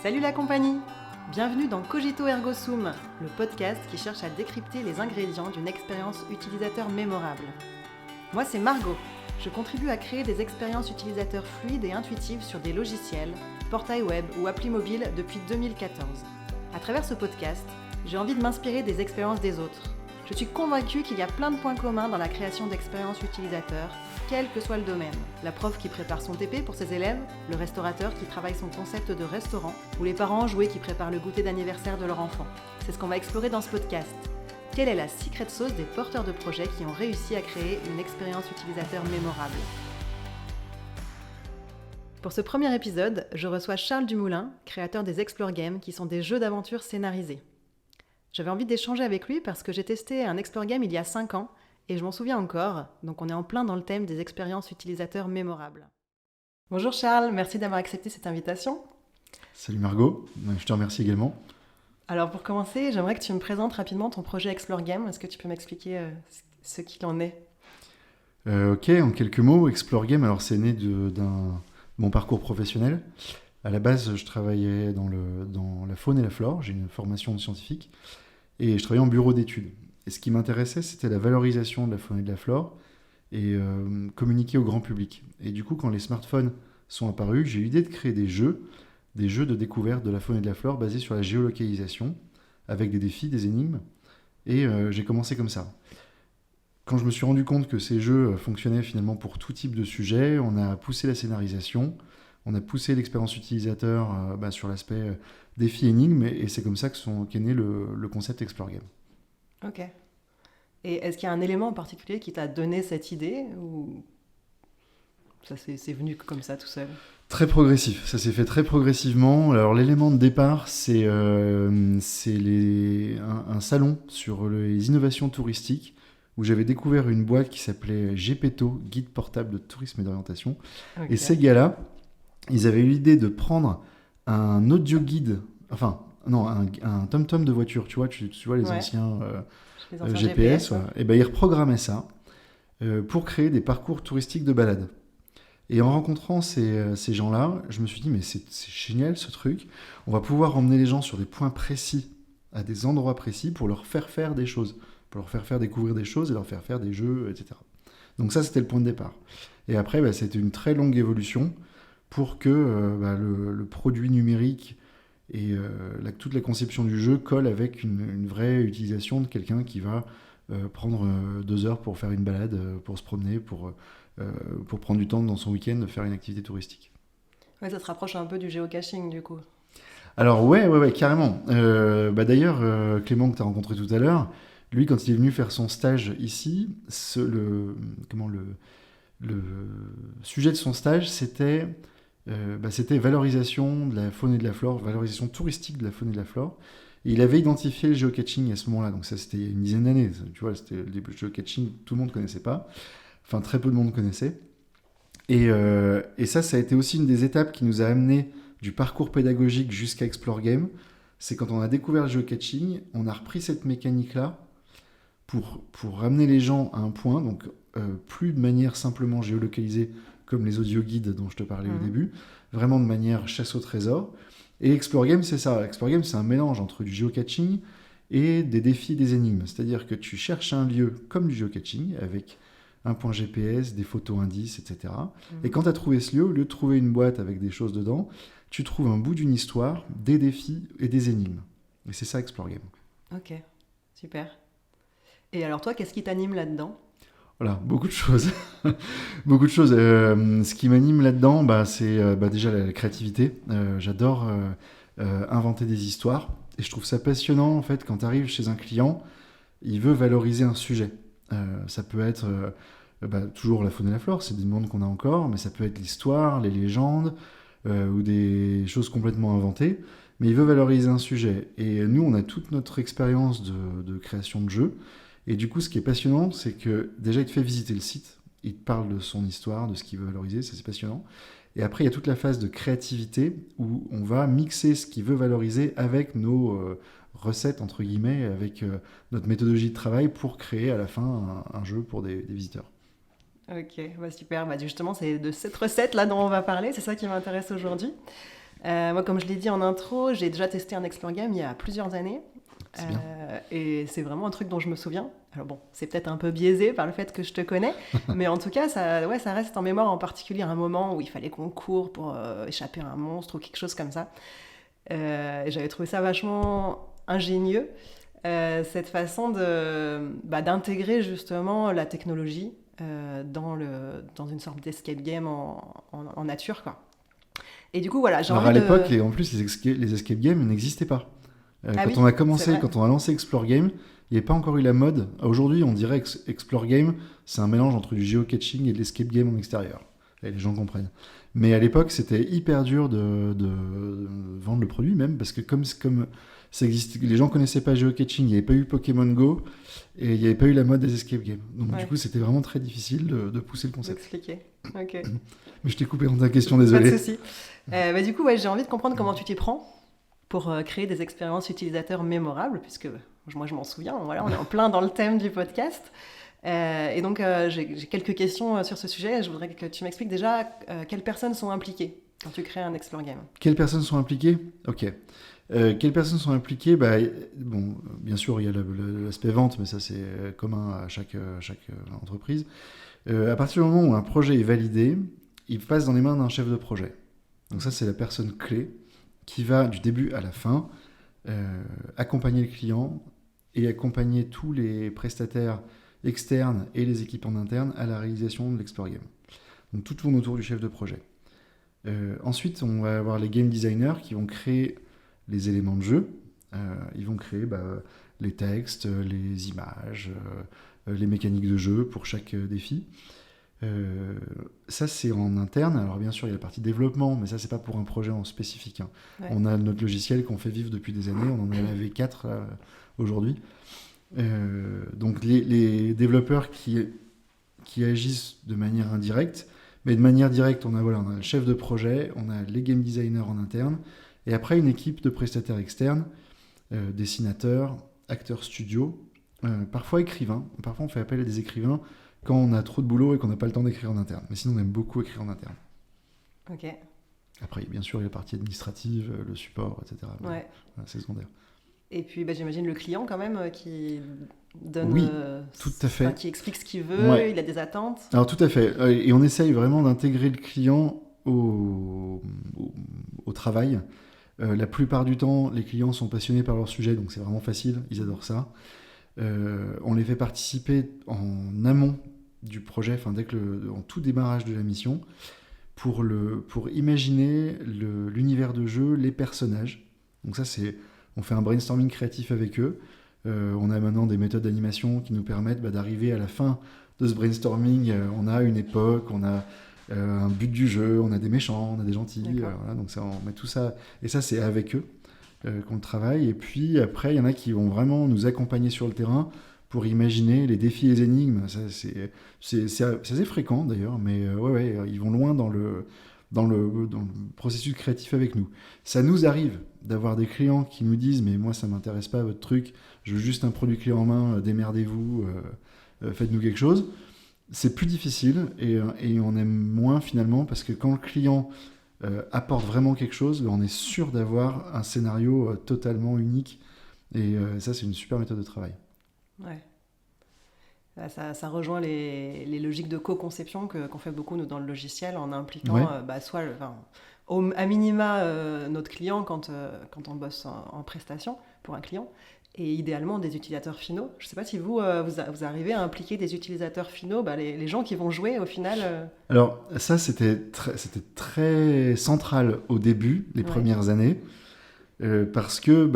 Salut la compagnie! Bienvenue dans Cogito Ergo Sum, le podcast qui cherche à décrypter les ingrédients d'une expérience utilisateur mémorable. Moi c'est Margot, je contribue à créer des expériences utilisateurs fluides et intuitives sur des logiciels, portails web ou applis mobiles depuis 2014. À travers ce podcast, j'ai envie de m'inspirer des expériences des autres. Je suis convaincue qu'il y a plein de points communs dans la création d'expériences utilisateurs, quel que soit le domaine. La prof qui prépare son TP pour ses élèves, le restaurateur qui travaille son concept de restaurant, ou les parents enjoués qui préparent le goûter d'anniversaire de leur enfant. C'est ce qu'on va explorer dans ce podcast. Quelle est la secret sauce des porteurs de projets qui ont réussi à créer une expérience utilisateur mémorable? Pour ce premier épisode, je reçois Charles Dumoulin, créateur des Explore Games, qui sont des jeux d'aventure scénarisés. J'avais envie d'échanger avec lui parce que j'ai testé un Explore Game il y a 5 ans et je m'en souviens encore, donc on est en plein dans le thème des expériences utilisateurs mémorables. Bonjour Charles, merci d'avoir accepté cette invitation. Salut Margot, je te remercie également. Alors pour commencer, j'aimerais que tu me présentes rapidement ton projet Explore Game. Est-ce que tu peux m'expliquer ce qu'il en est? Ok, en quelques mots, Explore Game, alors c'est né de mon parcours professionnel. À la base, je travaillais dans la faune et la flore, j'ai une formation de scientifique, et je travaillais en bureau d'études. Et ce qui m'intéressait, c'était la valorisation de la faune et de la flore, et communiquer au grand public. Et du coup, quand les smartphones sont apparus, j'ai eu l'idée de créer des jeux de découverte de la faune et de la flore basés sur la géolocalisation, avec des défis, des énigmes, et j'ai commencé comme ça. Quand je me suis rendu compte que ces jeux fonctionnaient finalement pour tout type de sujet, on a poussé la scénarisation, on a poussé l'expérience utilisateur sur l'aspect défi énigme, et c'est comme ça qu'est né le concept Explore Game. Ok. Et est-ce qu'il y a un élément en particulier qui t'a donné cette idée ou ça c'est venu comme ça tout seul? Très progressif, ça s'est fait très progressivement. Alors l'élément de départ, c'est un salon sur les innovations touristiques où j'avais découvert une boîte qui s'appelait Gepetto, Guide portable de tourisme et d'orientation. Okay. Et ces gars-là, ils avaient eu l'idée de prendre un audio guide, un tom-tom de voiture, tu vois les anciens GPS, ouais. Et ben ils reprogrammaient ça pour créer des parcours touristiques de balade. Et en rencontrant ces gens-là, je me suis dit, mais c'est génial ce truc, on va pouvoir emmener les gens sur des points précis, à des endroits précis, pour leur faire faire des choses, pour leur faire découvrir des choses et leur faire faire des jeux, etc. Donc ça, c'était le point de départ. Et après, c'était une très longue évolution pour que le produit numérique et toute la conception du jeu colle avec une vraie utilisation de quelqu'un qui va prendre 2 heures pour faire une balade, pour se promener, pour prendre du temps dans son week-end de faire une activité touristique. Ouais, ça se rapproche un peu du géocaching du coup. Alors ouais, carrément. D'ailleurs, Clément que tu as rencontré tout à l'heure, lui quand il est venu faire son stage ici, le sujet de son stage c'était valorisation de la faune et de la flore, valorisation touristique de la faune et de la flore. Et il avait identifié le géocaching à ce moment-là, donc ça c'était il y a une dizaine d'années. Tu vois, c'était le géocaching, tout le monde ne connaissait pas. Enfin, très peu de monde connaissait. Et ça a été aussi une des étapes qui nous a amené du parcours pédagogique jusqu'à Explore Game. C'est quand on a découvert le geocaching, on a repris cette mécanique-là pour ramener les gens à un point, donc plus de manière simplement géolocalisée comme les audio guides dont je te parlais au début, vraiment de manière chasse au trésor. Et Explore Game, c'est ça. Explore Game, c'est un mélange entre du géocaching et des défis, des énigmes. C'est-à-dire que tu cherches un lieu comme du géocaching, avec un point GPS, des photos indices, etc. Et quand tu as trouvé ce lieu, au lieu de trouver une boîte avec des choses dedans, tu trouves un bout d'une histoire, des défis et des énigmes. Et c'est ça Explore Game. Ok, super. Et alors toi, qu'est-ce qui t'anime là-dedans ? Voilà, beaucoup de choses. Beaucoup de choses. Ce qui m'anime là-dedans, c'est déjà la créativité. J'adore inventer des histoires. Et je trouve ça passionnant, en fait, quand tu arrives chez un client, il veut valoriser un sujet. Ça peut être toujours la faune et la flore, c'est des demandes qu'on a encore, mais ça peut être l'histoire, les légendes, ou des choses complètement inventées. Mais il veut valoriser un sujet. Et nous, on a toute notre expérience de création de jeux. Et du coup, ce qui est passionnant, c'est que déjà, il te fait visiter le site, il te parle de son histoire, de ce qu'il veut valoriser, ça c'est passionnant. Et après, il y a toute la phase de créativité où on va mixer ce qu'il veut valoriser avec nos recettes, entre guillemets, avec notre méthodologie de travail pour créer à la fin un jeu pour des visiteurs. Ok, super. Justement, c'est de cette recette-là dont on va parler, c'est ça qui m'intéresse aujourd'hui. Moi, comme je l'ai dit en intro, j'ai déjà testé un Explore Game il y a plusieurs années. C'est bien. Et c'est vraiment un truc dont je me souviens. Alors bon, c'est peut-être un peu biaisé par le fait que je te connais, mais en tout cas, ça reste en mémoire, en particulier un moment où il fallait qu'on court pour échapper à un monstre ou quelque chose comme ça. Et j'avais trouvé ça vachement ingénieux, cette façon d'intégrer justement la technologie dans une sorte d'escape game en nature, quoi. Et du coup, voilà, j'ai Alors envie à de... l'époque, en plus, les escape games n'existaient pas. Ah oui, Quand on a c'est vrai. quand on a lancé Explore Game, il n'y avait pas encore eu la mode. Aujourd'hui, on dirait que Explore Game, c'est un mélange entre du geocaching et de l'escape game en extérieur. Et les gens comprennent. Mais à l'époque, c'était hyper dur de vendre le produit même, parce que comme ça existe, les gens connaissaient pas geocaching, il n'y avait pas eu Pokémon Go, et il n'y avait pas eu la mode des escape games. Donc du Ouais, coup, c'était vraiment très difficile de pousser le faut concept. expliquer. Ok. Mais je t'ai coupé dans ta question, Pas de désolé. souci. Du coup, ouais, j'ai envie de comprendre comment tu t'y prends pour créer des expériences utilisateurs mémorables, puisque moi je m'en souviens, voilà, on est en plein dans le thème du podcast. Et donc j'ai quelques questions sur ce sujet. Je voudrais que tu m'expliques déjà quelles personnes sont impliquées quand tu crées un Explore Game. Quelles personnes sont impliquées? Ok. Quelles personnes sont impliquées? Bon, bien sûr, il y a l'aspect vente, mais ça c'est commun à chaque entreprise. À partir du moment où un projet est validé, il passe dans les mains d'un chef de projet. Donc ça, c'est la personne clé qui va du début à la fin accompagner le client et accompagner tous les prestataires externes et les équipes en interne à la réalisation de l'Explore Game. Donc tout tourne autour du chef de projet. Ensuite, on va avoir les game designers qui vont créer les éléments de jeu. Ils vont créer les textes, les images, les mécaniques de jeu pour chaque défi. Ça, c'est en interne. Alors, bien sûr, il y a la partie développement, mais ça, c'est pas pour un projet en spécifique, hein. Ouais. On a notre logiciel qu'on fait vivre depuis des années. On en est à la V4 aujourd'hui. Donc, les développeurs qui agissent de manière indirecte, mais de manière directe, on a le chef de projet, on a les game designers en interne, et après une équipe de prestataires externes, dessinateurs, acteurs studio, parfois écrivains. Parfois, on fait appel à des écrivains quand on a trop de boulot et qu'on n'a pas le temps d'écrire en interne. Mais sinon, on aime beaucoup écrire en interne. Ok. Après, bien sûr, il y a la partie administrative, le support, etc. Mais, Ouais. voilà, c'est secondaire. Et puis j'imagine le client quand même qui donne, Oui, tout à fait. qui explique ce qu'il veut, Ouais. il a des attentes. Alors tout à fait. Et on essaye vraiment d'intégrer le client au travail. La plupart du temps, les clients sont passionnés par leur sujet, donc c'est vraiment facile, ils adorent ça. On les fait participer en amont du projet, en tout démarrage de la mission, pour imaginer l'univers de jeu, les personnages. Donc ça, on fait un brainstorming créatif avec eux. On a maintenant des méthodes d'animation qui nous permettent d'arriver à la fin de ce brainstorming. On a une époque, on a un but du jeu, on a des méchants, on a des gentils. Voilà, donc ça, on met tout ça. Et ça, c'est avec eux qu'on travaille. Et puis après, il y en a qui vont vraiment nous accompagner sur le terrain pour imaginer les défis et les énigmes. Ça, c'est assez fréquent d'ailleurs, mais ouais, ils vont loin dans le processus créatif avec nous. Ça nous arrive d'avoir des clients qui nous disent « mais moi ça m'intéresse pas votre truc, je veux juste un produit clé en main, démerdez-vous, faites-nous quelque chose ». C'est plus difficile et on aime moins finalement parce que quand le client apporte vraiment quelque chose, on est sûr d'avoir un scénario totalement unique et ça c'est une super méthode de travail. Ouais. Ça rejoint les logiques de co-conception qu'on fait beaucoup nous dans le logiciel en impliquant Ouais. soit à minima notre client quand on bosse en prestation pour un client et idéalement des utilisateurs finaux. Je ne sais pas si vous arrivez à impliquer des utilisateurs finaux, les gens qui vont jouer au final. Alors ça c'était très central au début, les premières années, parce que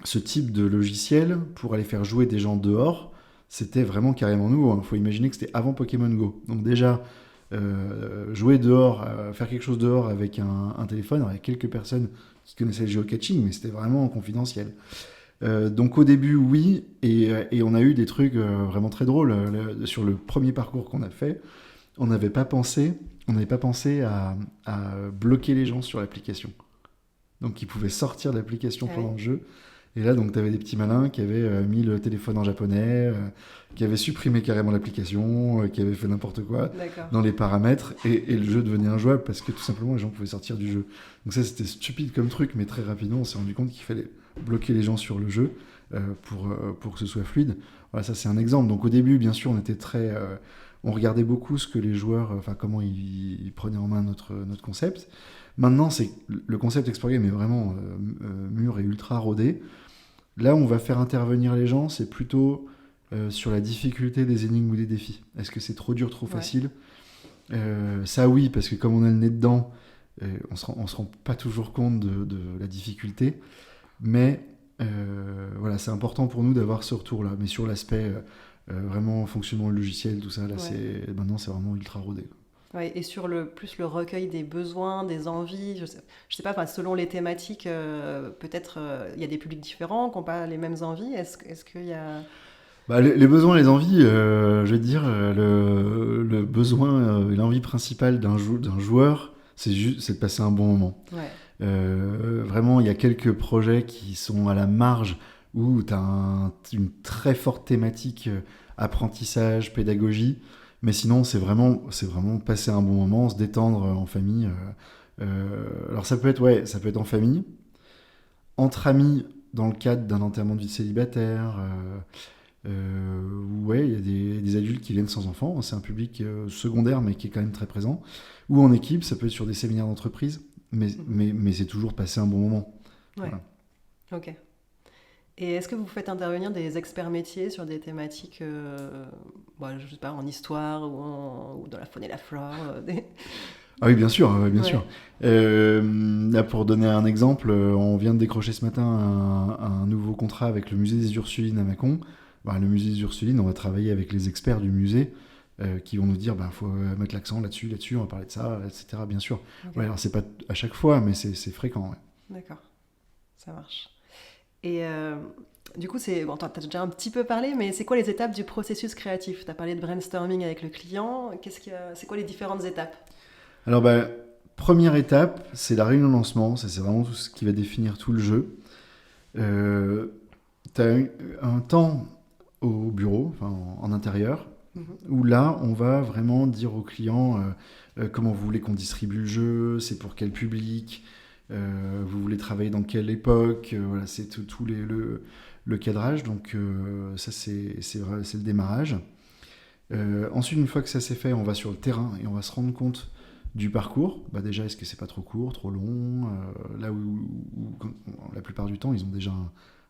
ce type de logiciel, pour aller faire jouer des gens dehors, c'était vraiment carrément nouveau. Il faut imaginer que c'était avant Pokémon Go. Donc déjà, jouer dehors, faire quelque chose dehors avec un téléphone, alors il y a quelques personnes qui connaissaient le geocaching, mais c'était vraiment confidentiel. Donc au début, oui, et on a eu des trucs vraiment très drôles. Sur le premier parcours qu'on a fait, on n'avait pas pensé à bloquer les gens sur l'application. Donc ils pouvaient sortir de l'application pendant le jeu. Et là, donc, tu avais des petits malins qui avaient mis le téléphone en japonais, qui avaient supprimé carrément l'application, qui avaient fait n'importe quoi D'accord. dans les paramètres, et le jeu devenait injouable parce que tout simplement les gens pouvaient sortir du jeu. Donc ça, c'était stupide comme truc, mais très rapidement, on s'est rendu compte qu'il fallait bloquer les gens sur le jeu pour que ce soit fluide. Voilà, ça c'est un exemple. Donc au début, bien sûr, on regardait beaucoup ce que les joueurs, comment ils prenaient en main notre concept. Maintenant, le concept Expert Game est vraiment mûr et ultra rodé. Là, on va faire intervenir les gens, c'est plutôt sur la difficulté des énigmes ou des défis. Est-ce que c'est trop dur, trop facile ? Ça oui, parce que comme on a le nez dedans, on se rend pas toujours compte de la difficulté. Mais voilà, c'est important pour nous d'avoir ce retour-là. Mais sur l'aspect vraiment fonctionnement logiciel, tout ça, là, maintenant c'est vraiment ultra rodé. Ouais, et sur plus le recueil des besoins, des envies, je sais pas, selon les thématiques, peut-être il y a des publics différents qui n'ont pas les mêmes envies. Est-ce qu'il y a... Les besoins, les envies, je veux dire, le besoin et l'envie principale d'un joueur, c'est de passer un bon moment. Ouais. Vraiment, il y a quelques projets qui sont à la marge où tu as une très forte thématique apprentissage, pédagogie. Mais sinon, c'est vraiment passer un bon moment, se détendre en famille. Alors ça peut être en famille, entre amis dans le cadre d'un enterrement de vie de célibataire. Il y a des adultes qui viennent sans enfants. C'est un public secondaire, mais qui est quand même très présent. Ou en équipe, ça peut être sur des séminaires d'entreprise. Mais c'est toujours passer un bon moment. Ouais. Voilà. Ok. Et est-ce que vous faites intervenir des experts métiers sur des thématiques, je sais pas, en histoire ou dans la faune et la flore Ah oui, bien sûr, sûr. Là, pour donner un exemple, on vient de décrocher ce matin un nouveau contrat avec le musée des Ursulines à Mâcon. Le musée des Ursulines, on va travailler avec les experts du musée qui vont nous dire faut mettre l'accent là-dessus, on va parler de ça, etc. Bien sûr. Okay. Alors c'est pas à chaque fois, mais c'est fréquent. Ouais. D'accord, ça marche. Et du coup, t'as déjà un petit peu parlé, mais c'est quoi les étapes du processus créatif ? Tu as parlé de brainstorming avec le client. C'est quoi les différentes étapes ? Alors, première étape, c'est la réunion de lancement. Ça, c'est vraiment tout ce qui va définir tout le jeu. Tu as un temps au bureau, en intérieur, où là, on va vraiment dire au client comment vous voulez qu'on distribue le jeu, c'est pour quel public, vous voulez travailler dans quelle époque, voilà, c'est tout le cadrage. Donc ça, c'est le démarrage. Ensuite, une fois que ça s'est fait, on va sur le terrain et on va se rendre compte du parcours. Déjà, est-ce que c'est pas trop court, trop long, là où la plupart du temps, ils ont déjà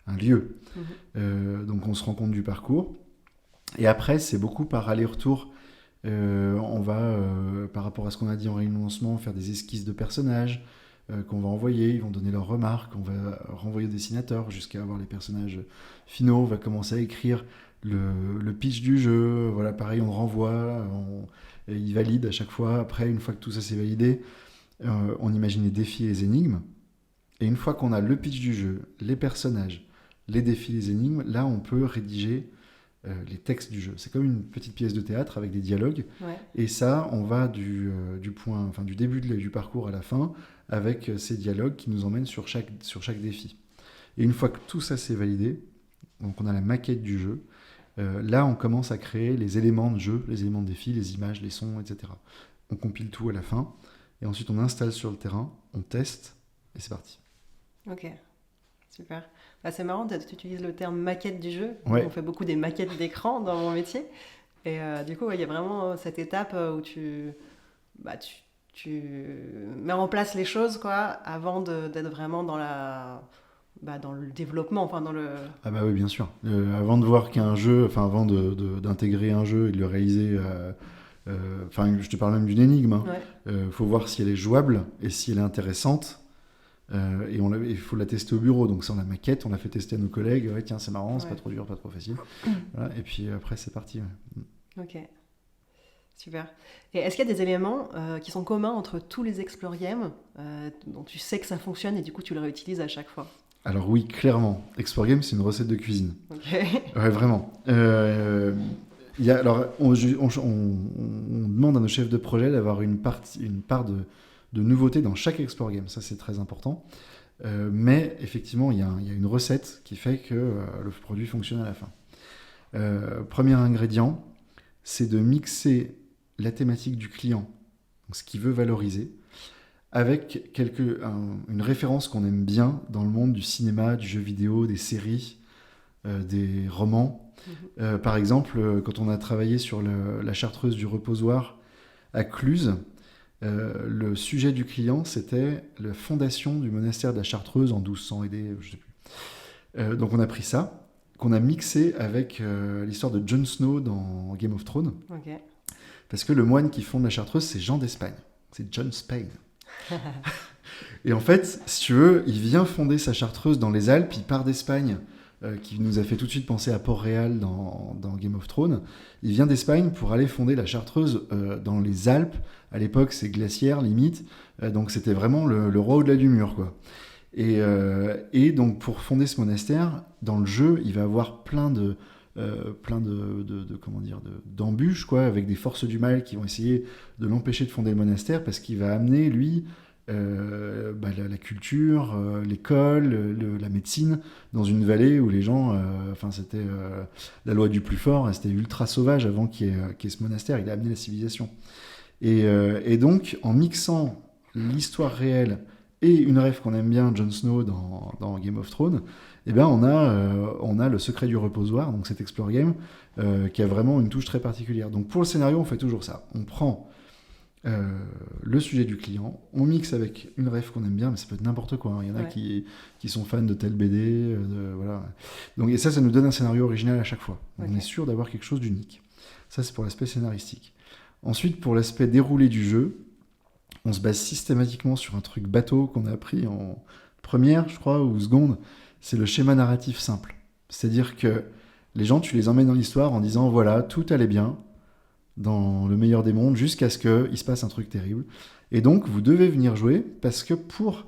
un lieu. Donc on se rend compte du parcours. Et après, c'est beaucoup par aller-retour. On va, par rapport à ce qu'on a dit en réunion de lancement, faire des esquisses de personnages qu'on va envoyer. Ils vont donner leurs remarques. On va renvoyer au dessinateur jusqu'à avoir les personnages finaux. On va commencer à écrire le pitch du jeu. Voilà, pareil, on renvoie. Ils valident à chaque fois. Après, une fois que tout ça s'est validé, on imagine les défis et les énigmes. Et une fois qu'on a le pitch du jeu, les personnages, les défis, les énigmes, là, on peut rédiger les textes du jeu. C'est comme une petite pièce de théâtre avec des dialogues. Ouais. Et ça, on va du début du parcours à la fin avec ces dialogues qui nous emmènent sur chaque défi. Et une fois que tout ça s'est validé, donc on a la maquette du jeu, là, on commence à créer les éléments de jeu, les éléments de défi, les images, les sons, etc. On compile tout à la fin. Et ensuite, on installe sur le terrain, on teste, et c'est parti. Ok, super. C'est marrant, tu utilises le terme maquette du jeu. Ouais. On fait beaucoup des maquettes d'écran dans mon métier. Et du coup, il y a vraiment cette étape où tu mets en place les choses avant d'être vraiment dans le développement, dans le... Ah bah oui, bien sûr. Avant de voir qu'un jeu, avant d'intégrer un jeu et de le réaliser... je te parle même d'une énigme. Faut voir si elle est jouable et si elle est intéressante. Et il faut la tester au bureau. Donc ça, on la maquette, on l'a fait tester à nos collègues. Ouais, tiens, c'est marrant, c'est pas trop dur, pas trop facile. Voilà, et puis après, c'est parti. Ouais. Ok, super. Et est-ce qu'il y a des éléments qui sont communs entre tous les Explore Games dont tu sais que ça fonctionne et du coup tu le réutilises à chaque fois ? Alors oui, clairement. Explore Games, c'est une recette de cuisine. Ok. Ouais, vraiment. On demande à nos chefs de projet d'avoir une part de nouveauté dans chaque Explore Game. Ça, c'est très important. Mais effectivement, il y a une recette qui fait que le produit fonctionne à la fin. Premier ingrédient, c'est de mixer la thématique du client, donc ce qu'il veut valoriser, avec une référence qu'on aime bien dans le monde du cinéma, du jeu vidéo, des séries, des romans. Par exemple, quand on a travaillé sur la chartreuse du reposoir à Cluse, le sujet du client, c'était la fondation du monastère de la Chartreuse en 1200 AD, je sais plus. Donc on a pris ça, qu'on a mixé avec l'histoire de Jon Snow dans Game of Thrones. Ok. Parce que le moine qui fonde la Chartreuse, c'est Jean d'Espagne. C'est John Spain. Et en fait, si tu veux, il vient fonder sa Chartreuse dans les Alpes, il part d'Espagne, qui nous a fait tout de suite penser à Port-Réal dans Game of Thrones. Il vient d'Espagne pour aller fonder la Chartreuse dans les Alpes. À l'époque, c'est glaciaire, limite. Donc c'était vraiment le roi au-delà du mur, quoi. Et donc pour fonder ce monastère, dans le jeu, il va avoir plein d'embûches, quoi, avec des forces du mal qui vont essayer de l'empêcher de fonder le monastère, parce qu'il va amener, lui, la culture, l'école, la médecine, dans une vallée où les gens, c'était la loi du plus fort, c'était ultra sauvage avant qu'il y ait ce monastère, il a amené la civilisation. Et donc, en mixant l'histoire réelle et une rêve qu'on aime bien, Jon Snow dans Game of Thrones, eh ben on a le secret du reposoir, donc cet explore game, qui a vraiment une touche très particulière. Donc pour le scénario, on fait toujours ça. On prend le sujet du client, on mixe avec une ref qu'on aime bien, mais ça peut être n'importe quoi, hein. Il y en a qui sont fans de tel BD, voilà. Donc, et ça nous donne un scénario original à chaque fois. Donc, on est sûr d'avoir quelque chose d'unique. Ça, c'est pour l'aspect scénaristique. Ensuite, pour l'aspect déroulé du jeu, on se base systématiquement sur un truc bateau qu'on a appris en première, je crois, ou seconde. C'est le schéma narratif simple. C'est-à-dire que les gens, tu les emmènes dans l'histoire en disant, voilà, tout allait bien, dans le meilleur des mondes, jusqu'à ce qu'il se passe un truc terrible. Et donc, vous devez venir jouer, parce que pour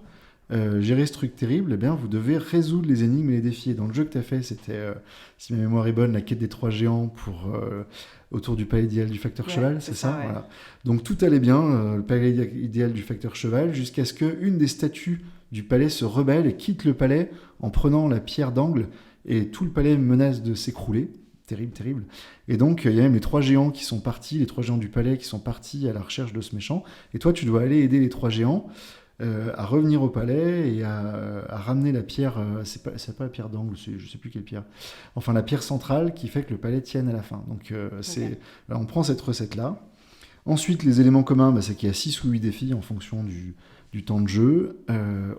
gérer ce truc terrible, eh bien, vous devez résoudre les énigmes et les défis. Et dans le jeu que tu as fait, c'était, si ma mémoire est bonne, la quête des 3 géants autour du palais idéal du facteur cheval, c'est ça, ouais. Voilà. Donc, tout allait bien, le palais idéal du facteur cheval, jusqu'à ce qu'une des statues du palais se rebelle et quitte le palais en prenant la pierre d'angle, et tout le palais menace de s'écrouler. Terrible, terrible. Et donc, il y a même les 3 géants qui sont partis, les 3 géants du palais qui sont partis à la recherche de ce méchant. Et toi, tu dois aller aider les 3 géants à revenir au palais et à ramener la pierre. C'est pas la pierre d'angle, je sais plus quelle pierre. Enfin, la pierre centrale qui fait que le palais tienne à la fin. Donc, alors, on prend cette recette-là. Ensuite, les éléments communs, c'est qu'il y a 6 ou 8 défis en fonction du temps de jeu.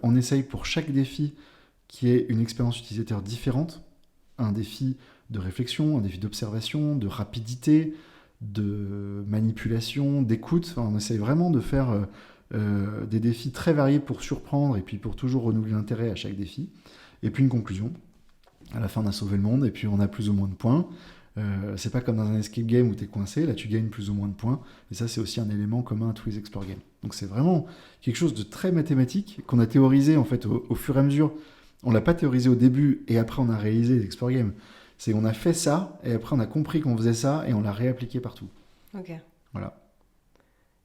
On essaye pour chaque défi qu'il y ait une expérience utilisateur différente. Un défi de réflexion, un défi d'observation, de rapidité, de manipulation, d'écoute. Enfin, on essaye vraiment de faire des défis très variés pour surprendre et puis pour toujours renouveler l'intérêt à chaque défi. Et puis une conclusion. À la fin, on a sauvé le monde et puis on a plus ou moins de points. C'est pas comme dans un escape game où tu es coincé, là tu gagnes plus ou moins de points. Et ça, c'est aussi un élément commun à tous les explore games. Donc c'est vraiment quelque chose de très mathématique qu'on a théorisé en fait au fur et à mesure. On l'a pas théorisé au début et après on a réalisé les explore games. C'est on a fait ça, et après on a compris qu'on faisait ça, et on l'a réappliqué partout. Ok. Voilà.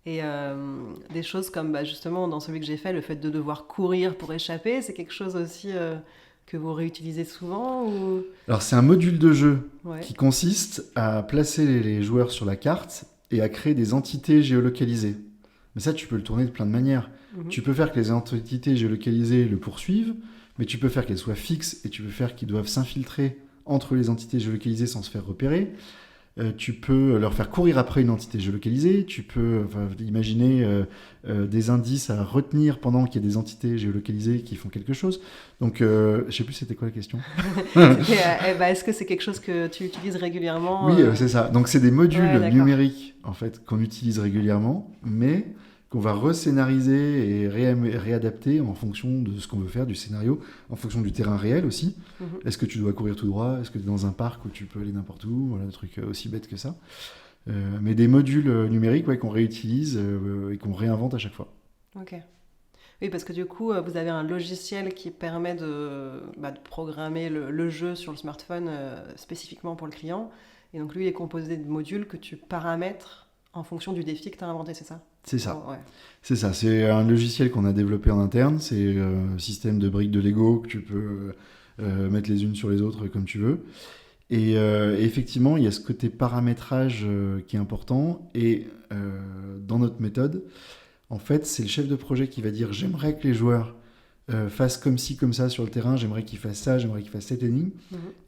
Et des choses comme justement dans celui que j'ai fait, le fait de devoir courir pour échapper, c'est quelque chose aussi que vous réutilisez souvent ou... Alors c'est un module de jeu qui consiste à placer les joueurs sur la carte et à créer des entités géolocalisées. Mais ça, tu peux le tourner de plein de manières. Tu peux faire que les entités géolocalisées le poursuivent, mais tu peux faire qu'elles soient fixes, et tu peux faire qu'ils doivent s'infiltrer entre les entités géolocalisées sans se faire repérer. Tu peux leur faire courir après une entité géolocalisée. Tu peux imaginer des indices à retenir pendant qu'il y a des entités géolocalisées qui font quelque chose. Donc, je ne sais plus c'était quoi la question. Est-ce que c'est quelque chose que tu utilises régulièrement? Oui, c'est ça. Donc, c'est des modules numériques en fait, qu'on utilise régulièrement, mais qu'on va rescénariser et réadapter en fonction de ce qu'on veut faire, du scénario, en fonction du terrain réel aussi. Est-ce que tu dois courir tout droit? Est-ce que tu es dans un parc où tu peux aller n'importe où? Voilà, des trucs aussi bêtes que ça. Mais des modules numériques qu'on réutilise et qu'on réinvente à chaque fois. Ok. Oui, parce que du coup, vous avez un logiciel qui permet de programmer le jeu sur le smartphone spécifiquement pour le client. Et donc lui, il est composé de modules que tu paramètres En fonction du défi que tu as inventé, c'est ça? C'est ça. Ouais. C'est ça. C'est un logiciel qu'on a développé en interne. C'est un système de briques de Lego que tu peux mettre les unes sur les autres comme tu veux. Et effectivement, il y a ce côté paramétrage qui est important. Et dans notre méthode, en fait, c'est le chef de projet qui va dire j'aimerais que les joueurs fassent comme ci, comme ça sur le terrain, j'aimerais qu'ils fassent ça, j'aimerais qu'ils fassent cette énigme.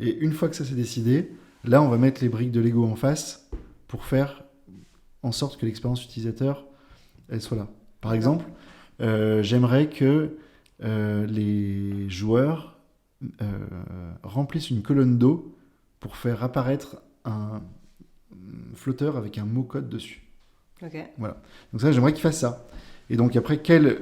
Et une fois que ça s'est décidé, là, on va mettre les briques de Lego en face pour faire en sorte que l'expérience utilisateur, elle soit là. Par exemple, j'aimerais que les joueurs remplissent une colonne d'eau pour faire apparaître un flotteur avec un mot-code dessus. Ok. Voilà. Donc ça, j'aimerais qu'ils fassent ça. Et donc après, quelle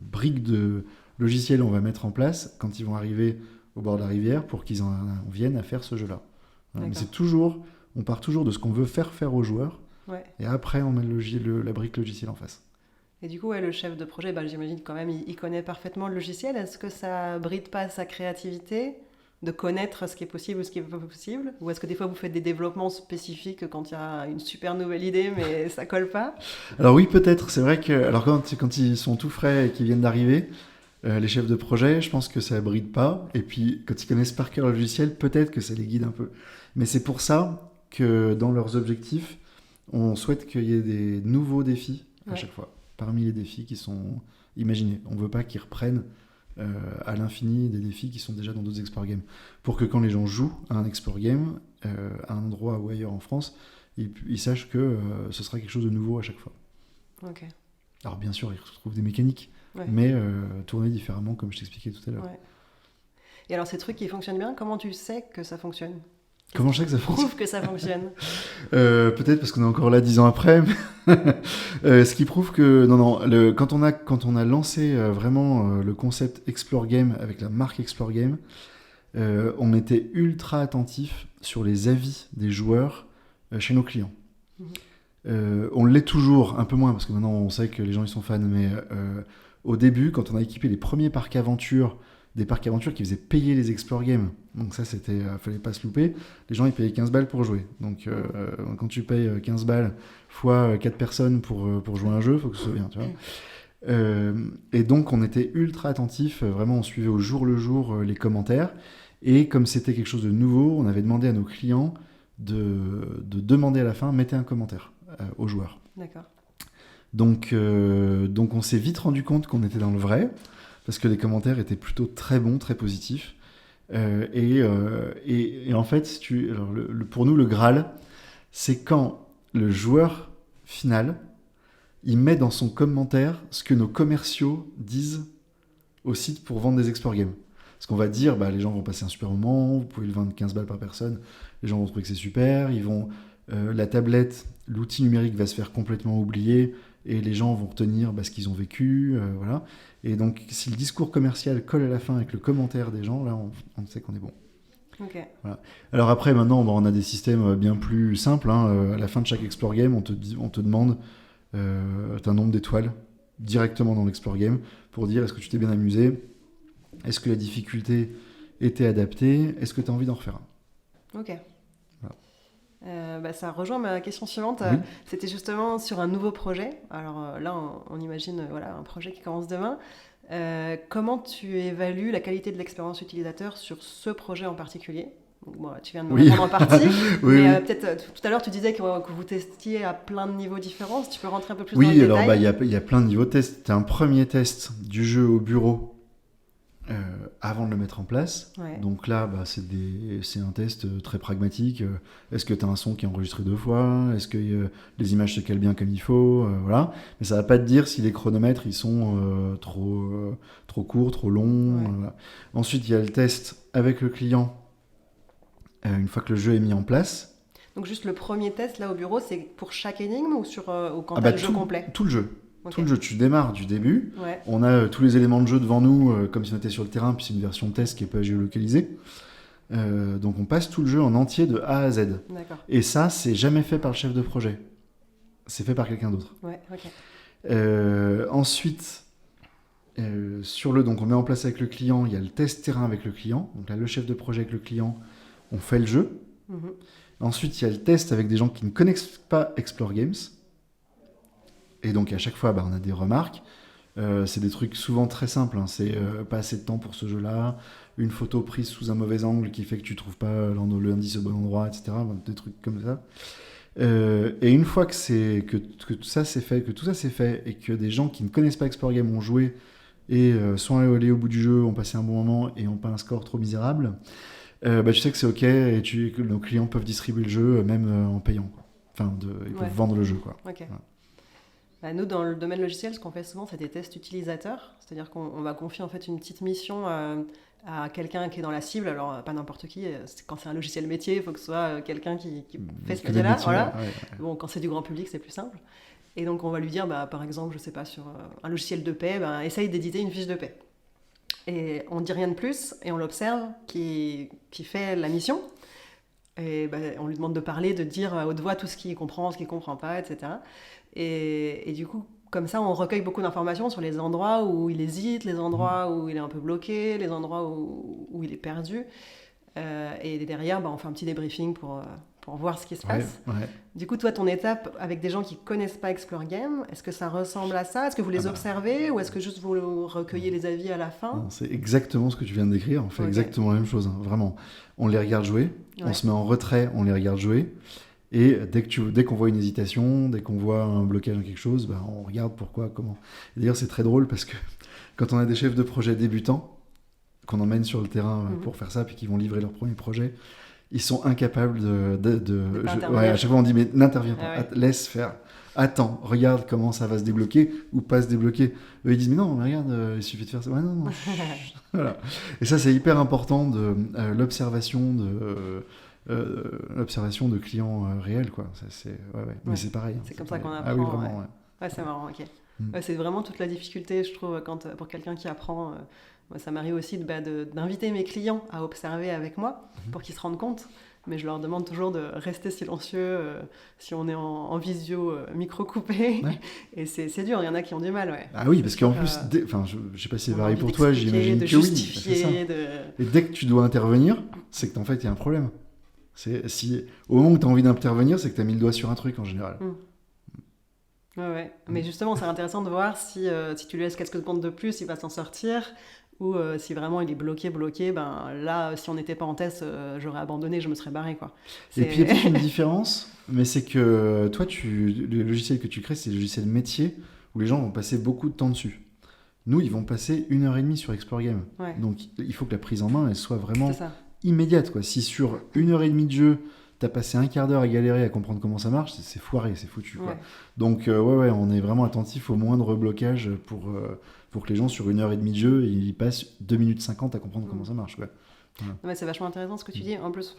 brique de logiciel on va mettre en place quand ils vont arriver au bord de la rivière pour qu'ils en viennent à faire ce jeu-là. Voilà. Mais c'est toujours, on part toujours de ce qu'on veut faire aux joueurs. Ouais. Et après, on met la brique logiciel en face. Et du coup, le chef de projet, j'imagine quand même, il connaît parfaitement le logiciel. Est-ce que ça bride pas sa créativité de connaître ce qui est possible ou ce qui n'est pas possible? Ou est-ce que des fois, vous faites des développements spécifiques quand il y a une super nouvelle idée, mais ça colle pas? Alors oui, peut-être. C'est vrai que alors quand ils sont tout frais et qu'ils viennent d'arriver, les chefs de projet, je pense que ça bride pas. Et puis, quand ils connaissent par cœur le logiciel, peut-être que ça les guide un peu. Mais c'est pour ça que dans leurs objectifs, on souhaite qu'il y ait des nouveaux défis à chaque fois, parmi les défis qui sont imaginés. On ne veut pas qu'ils reprennent à l'infini des défis qui sont déjà dans d'autres Explore Games. Pour que quand les gens jouent à un Explore Game, à un endroit ou ailleurs en France, ils sachent que ce sera quelque chose de nouveau à chaque fois. Ok. Alors bien sûr, ils retrouvent des mécaniques, mais tourner différemment, comme je t'expliquais tout à l'heure. Ouais. Et alors ces trucs qui fonctionnent bien, comment tu sais que ça fonctionne? Comment je sais que ça fonctionne? Prouve que ça fonctionne. Peut-être parce qu'on est encore là 10 ans après. Ce qui prouve que quand on a lancé vraiment le concept Explore Game avec la marque Explore Game, on était ultra attentif sur les avis des joueurs chez nos clients. On l'est toujours, un peu moins, parce que maintenant on sait que les gens ils sont fans, mais au début, quand on a équipé les premiers parcs aventures, des parcs aventures qui faisaient payer les Explore Games, donc ça c'était, fallait pas se louper, les gens ils payaient 15 balles pour jouer. Donc quand tu payes 15 balles fois 4 personnes pour jouer à un jeu, faut que ce soit bien, tu vois. Et donc on était ultra attentif, vraiment on suivait au jour le jour les commentaires, et comme c'était quelque chose de nouveau, on avait demandé à nos clients de demander à la fin, mettez un commentaire aux joueurs. D'accord. Donc on s'est vite rendu compte qu'on était dans le vrai, parce que les commentaires étaient plutôt très bons, très positifs. Et en fait, pour nous, le Graal, c'est quand le joueur final, il met dans son commentaire ce que nos commerciaux disent au site pour vendre des Explore Games. Parce qu'on va dire, les gens vont passer un super moment, vous pouvez le vendre 15 balles par personne, les gens vont trouver que c'est super, la tablette, l'outil numérique va se faire complètement oublier, et les gens vont retenir ce qu'ils ont vécu, voilà. Et donc, si le discours commercial colle à la fin avec le commentaire des gens, là, on sait qu'on est bon. Okay. Voilà. Alors après, maintenant, on a des systèmes bien plus simples. À la fin de chaque Explore Game, on te demande un nombre d'étoiles directement dans l'Explore Game pour dire est-ce que tu t'es bien amusé, est-ce que la difficulté était adaptée, est-ce que tu as envie d'en refaire un. Ok. Ça rejoint ma question suivante. Oui. C'était justement sur un nouveau projet. Alors là, on imagine un projet qui commence demain. Comment tu évalues la qualité de l'expérience utilisateur sur ce projet en particulier? Tu viens de me répondre en partie, mais peut-être tout à l'heure tu disais que vous testiez à plein de niveaux différents. Si tu peux rentrer un peu plus dans le détail. Oui, alors il y a plein de niveaux de tests. C'était un premier test du jeu au bureau avant de le mettre en place. Ouais. Donc là, c'est un test très pragmatique. Est-ce que tu as un son qui est enregistré 2 fois? Est-ce que les images se calent bien comme il faut? Voilà. Mais ça ne va pas te dire si les chronomètres ils sont trop courts, trop longs. Ouais. Voilà. Ensuite, il y a le test avec le client une fois que le jeu est mis en place. Donc juste le premier test là au bureau, c'est pour chaque énigme ou quand tu as le jeu complet? Tout le jeu. Okay. Tout le jeu, tu démarres du début. Ouais. On a tous les éléments de jeu devant nous, comme si on était sur le terrain, puis c'est une version test qui n'est pas géolocalisée. Donc on passe tout le jeu en entier de A à Z. D'accord. Et ça, c'est jamais fait par le chef de projet. C'est fait par quelqu'un d'autre. Ouais, ok. Ensuite, donc on met en place avec le client, il y a le test terrain avec le client. Donc là, le chef de projet avec le client, on fait le jeu. Mm-hmm. Ensuite, il y a le test avec des gens qui ne connaissent pas Explore Games. Et donc, à chaque fois, on a des remarques. C'est des trucs souvent très simples. C'est pas assez de temps pour ce jeu-là, une photo prise sous un mauvais angle qui fait que tu trouves pas l'indice au bon endroit, etc. Des trucs comme ça. Et une fois que tout ça c'est fait, et que des gens qui ne connaissent pas Explore Game ont joué et sont allés au bout du jeu, ont passé un bon moment et n'ont pas un score trop misérable, tu sais que c'est ok et que nos clients peuvent distribuer le jeu même en payant, quoi. Enfin, ils peuvent vendre le jeu, quoi. Okay. Voilà. Nous, dans le domaine logiciel, ce qu'on fait souvent, c'est des tests utilisateurs. C'est-à-dire qu'on va confier en fait une petite mission à quelqu'un qui est dans la cible. Alors, pas n'importe qui. Quand c'est un logiciel métier, il faut que ce soit quelqu'un qui fait ce métier-là. Voilà. Ouais. Bon, quand c'est du grand public, c'est plus simple. Et donc, on va lui dire, par exemple, je sais pas, sur un logiciel de paie, essaye d'éditer une fiche de paie. Et on ne dit rien de plus, et on l'observe qui fait la mission. Et on lui demande de parler, de dire à haute voix tout ce qu'il comprend, ce qu'il ne comprend pas, etc. Et du coup, comme ça, on recueille beaucoup d'informations sur les endroits où il hésite, les endroits où il est un peu bloqué, les endroits où il est perdu. Et derrière, on fait un petit débriefing pour voir ce qui se passe. Ouais. Du coup, toi, ton étape avec des gens qui ne connaissent pas Explore Game, est-ce que ça ressemble à ça? Est-ce que vous les observez ou est-ce que juste vous recueillez les avis à la fin? Non, c'est exactement ce que tu viens de décrire. On fait exactement la même chose, hein, vraiment. On les regarde jouer, on se met en retrait, on les regarde jouer. Et dès qu'on voit une hésitation, dès qu'on voit un blocage dans quelque chose, on regarde pourquoi, comment. Et d'ailleurs, c'est très drôle parce que quand on a des chefs de projet débutants, qu'on emmène sur le terrain pour faire ça, puis qu'ils vont livrer leur premier projet, ils sont incapables à chaque fois, on dit, mais n'interviens pas, laisse faire. Attends, regarde comment ça va se débloquer ou pas se débloquer. Eux, ils disent, mais non, mais regarde, il suffit de faire ça. Ouais, non. Voilà. Et ça, c'est hyper important, l'observation de clients réels, quoi. Ça, c'est... Mais c'est pareil. C'est comme ça qu'on apprend. Ah oui, vraiment, ouais, c'est marrant, ok. C'est vraiment toute la difficulté, je trouve, pour quelqu'un qui apprend. Moi, ça m'arrive aussi d'inviter mes clients à observer avec moi pour qu'ils se rendent compte. Mais je leur demande toujours de rester silencieux si on est en visio, micro coupé. Ouais. Et c'est dur, il y en a qui ont du mal. Ouais. Ah oui, parce qu'en plus, je ne sais pas si c'est pareil pour toi, j'imagine que oui. Et dès que tu dois intervenir, c'est qu'en fait, il y a un problème. Au moment où tu as envie d'intervenir, c'est que tu as mis le doigt sur un truc en général. Ouais. Mais justement, c'est intéressant de voir si tu lui laisses quelques secondes de plus, il va s'en sortir. Ou si vraiment il est bloqué, là, si on n'était pas en test, j'aurais abandonné, je me serais barré, quoi. Et puis il y a peut-être une différence, mais c'est que toi, le logiciel que tu crées, c'est le logiciel métier où les gens vont passer beaucoup de temps dessus. Nous, ils vont passer 1h30 sur Explore Game. Ouais. Donc il faut que la prise en main, elle soit vraiment immédiate, quoi. Si sur 1h30 de jeu, tu as passé un quart d'heure à galérer à comprendre comment ça marche, c'est foiré, c'est foutu, quoi. Donc on est vraiment attentif au moindre blocage pour que les gens, sur 1h30 de jeu, ils passent 2 minutes 50 à comprendre comment ça marche. Ouais, c'est vachement intéressant ce que tu dis. En plus,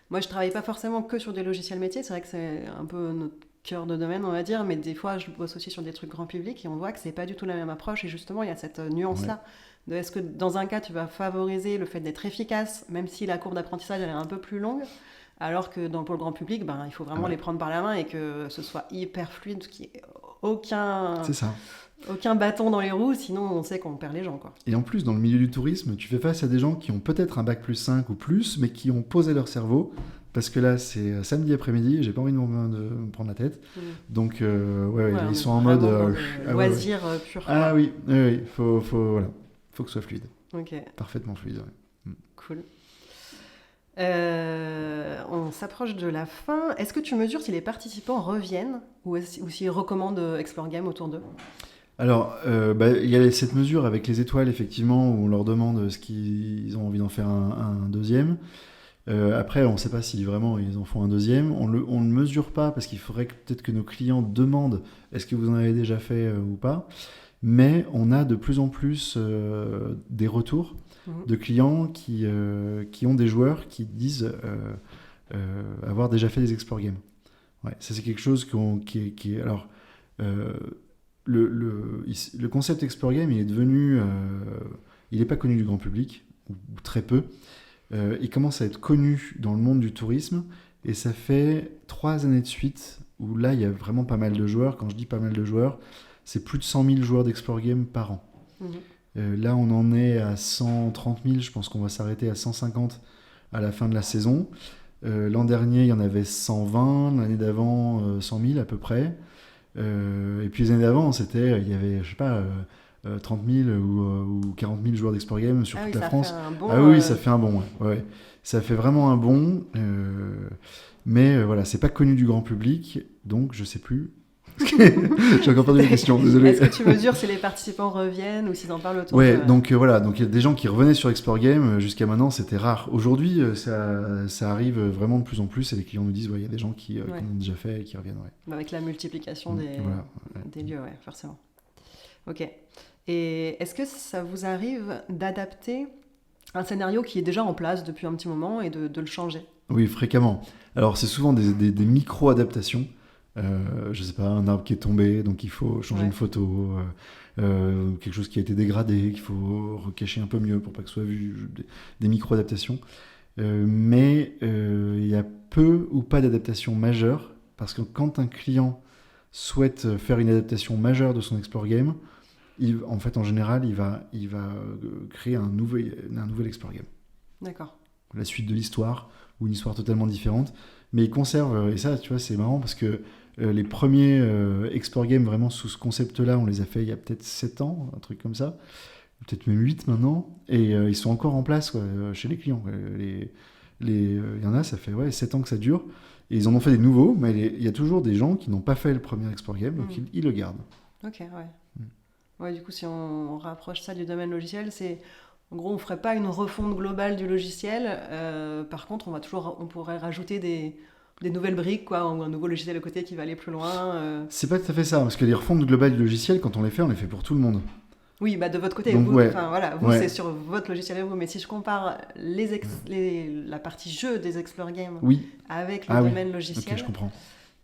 moi, je travaille pas forcément que sur des logiciels métiers. C'est vrai que c'est un peu notre cœur de domaine, on va dire. Mais des fois, je bosse aussi sur des trucs grand public et on voit que c'est pas du tout la même approche. Et justement, il y a cette nuance-là. Est-ce que dans un cas, tu vas favoriser le fait d'être efficace, même si la courbe d'apprentissage elle est un peu plus longue, alors que pour le grand public, il faut vraiment les prendre par la main et que ce soit hyper fluide, qu'il n'y ait aucun bâton dans les roues, sinon on sait qu'on perd les gens, quoi. Et en plus, dans le milieu du tourisme, tu fais face à des gens qui ont peut-être un bac plus 5 ou plus, mais qui ont posé leur cerveau, parce que là, c'est samedi après-midi, j'ai pas envie de me prendre la tête. Donc, ils sont en mode... loisir pur. Ah oui, faut que ce soit fluide. Okay. Parfaitement fluide, Cool. On s'approche de la fin. Est-ce que tu mesures si les participants reviennent ou s'ils recommandent Explore Game autour d'eux? Alors, il y a cette mesure avec les étoiles, effectivement, où on leur demande ce qu'ils ont envie d'en faire un deuxième. Après, on ne sait pas si vraiment ils en font un deuxième. On ne le mesure pas parce qu'il faudrait peut-être que nos clients demandent est-ce que vous en avez déjà fait ou pas. Mais on a de plus en plus des retours de clients qui ont des joueurs qui disent avoir déjà fait des Explore Games. Ouais, ça, c'est quelque chose qui est... Alors, le concept Explore Game, il est devenu... il n'est pas connu du grand public, ou très peu. Il commence à être connu dans le monde du tourisme, et ça fait 3 années de suite où là, il y a vraiment pas mal de joueurs. Quand je dis pas mal de joueurs, c'est plus de 100 000 joueurs d'Explore Game par an. Là, on en est à 130 000, je pense qu'on va s'arrêter à 150 à la fin de la saison. L'an dernier, il y en avait 120. L'année d'avant, 100 000 à peu près. Et puis les années d'avant, il y avait, je sais pas, 30 000 ou 40 000 joueurs d'Explore Game sur toute la France. Ah oui, ça fait un bond. Ouais. Ça fait vraiment un bond. Mais voilà, c'est pas connu du grand public, donc je sais plus. J'ai encore perdu la question, désolé. Est-ce que tu mesures si les participants reviennent ou s'ils en parlent autour Ouais, donc voilà, donc il y a des gens qui revenaient sur Explore Game. Jusqu'à maintenant, c'était rare. Aujourd'hui, ça arrive vraiment de plus en plus et les clients nous disent, il y a des gens qui l'ont déjà fait et qui reviennent. Ouais. Avec la multiplication des lieux, ouais, forcément. Ok. Et est-ce que ça vous arrive d'adapter un scénario qui est déjà en place depuis un petit moment et de le changer ? Oui, fréquemment. Alors, c'est souvent des micro-adaptations. Je sais pas, un arbre qui est tombé, donc il faut changer une photo, quelque chose qui a été dégradé, qu'il faut recacher un peu mieux pour pas que ce soit vu, des micro-adaptations. Mais il y a peu ou pas d'adaptation majeure, parce que quand un client souhaite faire une adaptation majeure de son Explore Game, en fait, en général, il va créer un nouvel Explore Game. D'accord. La suite de l'histoire, ou une histoire totalement différente. Mais il conserve, et ça, tu vois, c'est marrant, parce que les premiers Explore Game vraiment sous ce concept-là, on les a fait il y a peut-être 7 ans, un truc comme ça, peut-être même 8 maintenant, et ils sont encore en place chez les clients. Il y en a, ça fait 7 ans que ça dure, et ils en ont fait des nouveaux, mais il y a toujours des gens qui n'ont pas fait le premier Explore Game, donc ils le gardent. Ok, ouais. Ouais, du coup, si on rapproche ça du domaine logiciel, c'est... En gros, on ne ferait pas une refonte globale du logiciel. Par contre, on pourrait rajouter des nouvelles briques, quoi, ou un nouveau logiciel à côté qui va aller plus loin. C'est pas tout à fait ça, parce que les refontes globales du logiciel, quand on les fait pour tout le monde. Oui, de votre côté, donc, vous, c'est sur votre logiciel et vous. Mais si je compare la partie jeu des Explore Games avec le domaine logiciel, je comprends.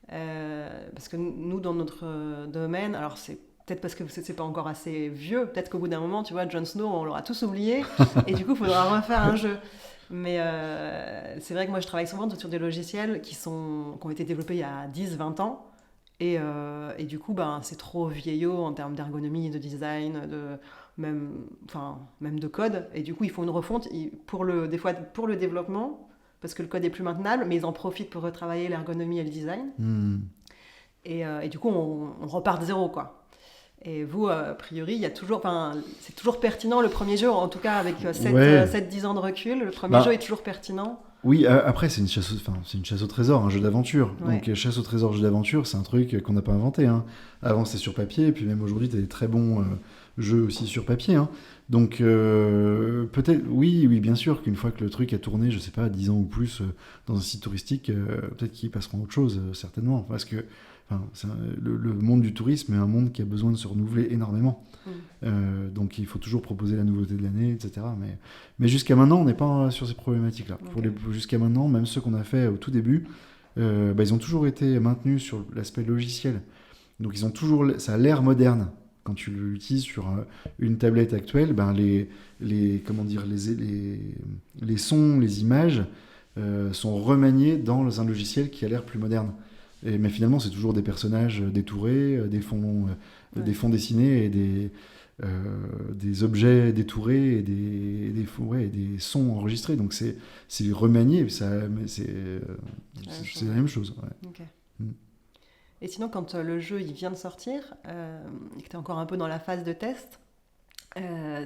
Parce que nous, dans notre domaine, alors c'est peut-être parce que c'est pas encore assez vieux, peut-être qu'au bout d'un moment, tu vois, Jon Snow, on l'aura tous oublié, et du coup, il faudra refaire un jeu. Mais c'est vrai que moi, je travaille souvent sur des logiciels qui ont été développés il y a 10-20 ans, et du coup, c'est trop vieillot en termes d'ergonomie, de design, même de code, et du coup, ils font une refonte des fois pour le développement, parce que le code est plus maintenable, mais ils en profitent pour retravailler l'ergonomie et le design. Et du coup, on repart de zéro, quoi. Et vous, a priori, c'est toujours pertinent le premier jeu, en tout cas avec 7-10 ans de recul, le premier jeu est toujours pertinent. Oui, après, c'est une chasse au trésor, un jeu d'aventure. Ouais. Donc, chasse au trésor, jeu d'aventure, c'est un truc qu'on n'a pas inventé. Hein. Avant, c'était sur papier, et puis même aujourd'hui, tu as des très bons jeux aussi sur papier. Hein. Donc, peut-être, oui, bien sûr, qu'une fois que le truc a tourné, je sais pas, 10 ans ou plus dans un site touristique, peut-être qu'ils passeront à autre chose, certainement. Parce que le monde du tourisme est un monde qui a besoin de se renouveler énormément. Donc il faut toujours proposer la nouveauté de l'année, etc. Mais jusqu'à maintenant, on n'est pas sur ces problématiques-là. Okay. Jusqu'à maintenant, même ceux qu'on a fait au tout début, ils ont toujours été maintenus sur l'aspect logiciel. Donc ça a l'air moderne. Quand tu l'utilises sur une tablette actuelle, les sons, les images sont remaniés dans un logiciel qui a l'air plus moderne. Mais finalement, c'est toujours des personnages détourés, des fonds dessinés et des objets détourés et des sons enregistrés. Donc c'est remanié, c'est la même chose. Ouais. Okay. Et sinon, quand le jeu il vient de sortir, et que tu es encore un peu dans la phase de test,